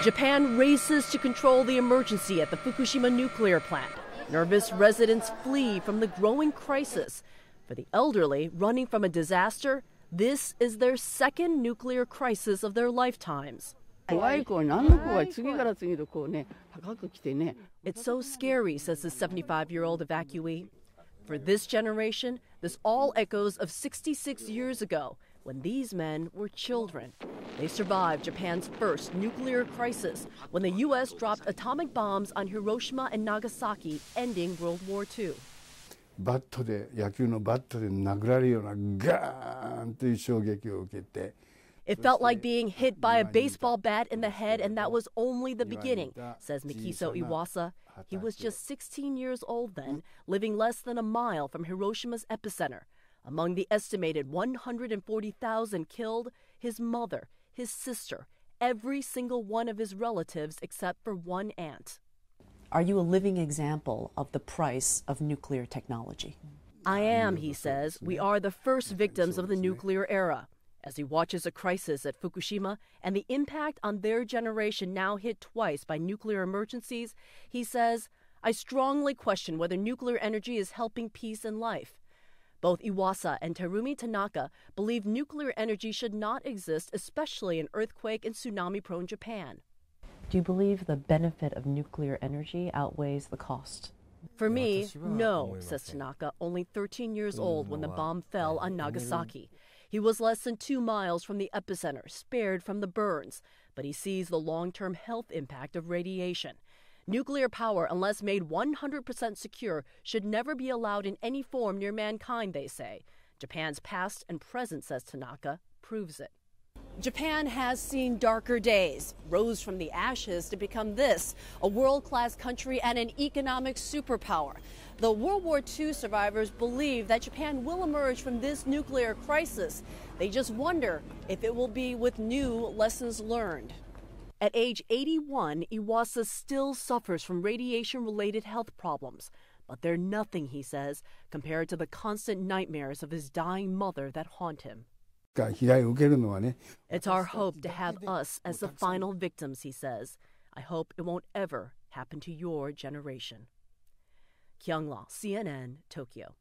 Japan races to control the emergency at the Fukushima nuclear plant. Nervous residents flee from the growing crisis. For the elderly running from a disaster, this is their second nuclear crisis of their lifetimes. It's so scary, says the 75-year-old evacuee. For this generation, this all echoes of 66 years ago when these men were children. They survived Japan's first nuclear crisis when the U.S. dropped atomic bombs on Hiroshima and Nagasaki, ending World War II. バットで野球のバットで殴られるようなガーンという衝撃を受けて It felt like being hit by a baseball bat in the head, and that was only the beginning, says Mikiso Iwasa. He was just 16 years old then, living less than a mile from Hiroshima's epicenter. Among the estimated 140,000 killed, his mother, his sister, every single one of his relatives except for one aunt. Are you a living example of the price of nuclear technology? I am, he says. We are the first victims of the nuclear era. As he watches a crisis at Fukushima and the impact on their generation now hit twice by nuclear emergencies, he says, I strongly question whether nuclear energy is helping peace and life. Both Iwasa and Terumi Tanaka believe nuclear energy should not exist, especially in earthquake and tsunami-prone Japan. Do you believe the benefit of nuclear energy outweighs the cost? For me, no, says Tanaka, only 13 years old when the bomb fell on Nagasaki. He was less than 2 miles from the epicenter, spared from the burns, but he sees the long-term health impact of radiation. Nuclear power, unless made 100% secure, should never be allowed in any form near mankind, they say. Japan's past and present, says Tanaka, proves it. Japan has seen darker days, rose from the ashes to become this, a world-class country and an economic superpower. The World War II survivors believe that Japan will emerge from this nuclear crisis. They just wonder if it will be with new lessons learned. At age 81, Iwasa still suffers from radiation-related health problems. But they're nothing, he says, compared to the constant nightmares of his dying mother that haunt him. It's our hope to have us as the final victims, he says. I hope it won't ever happen to your generation. Kyung-la, CNN, Tokyo.